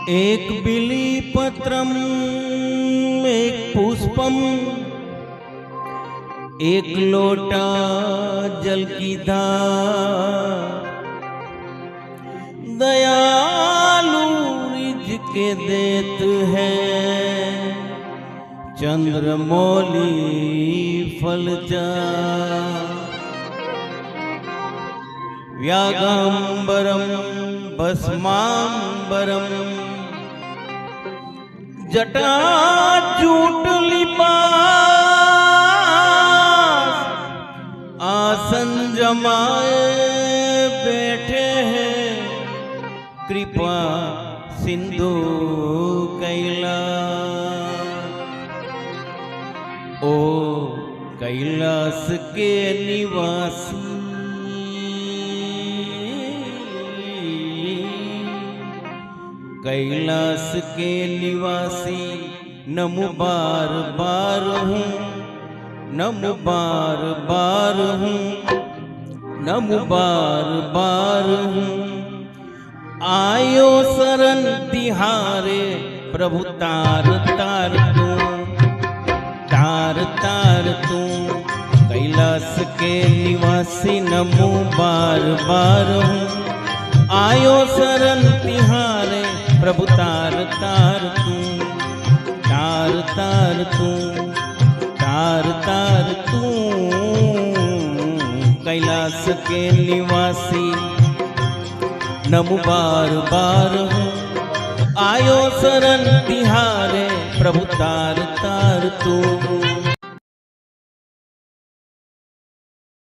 एक बिली पत्रम एक पुष्पम एक लोटा जल की धार, दयालु रिझ के देत है चंद्रमौली फल जा। व्यागांबरम भस्मांबरम जटाजूट लिबास, आसन जमाए बैठे हैं कृपा सिंधु कैलास। ओ कैलास के निवासी, कैलास के निवासी नमो बार बार हूँ, नमो बार बार हूँ, नमो बार बार हूँ। आयो शरण तिहारे प्रभु तार तार तू, तार तार तू। कैलास के निवासी नमो बार बार हूँ, आयो शरण तिहारे प्रभु तार तार तू, तार तार तू, तार तार तू। कैलास के निवासी नमो बार बार हूँ, आयो शरण तिहारे प्रभु तार तार तू।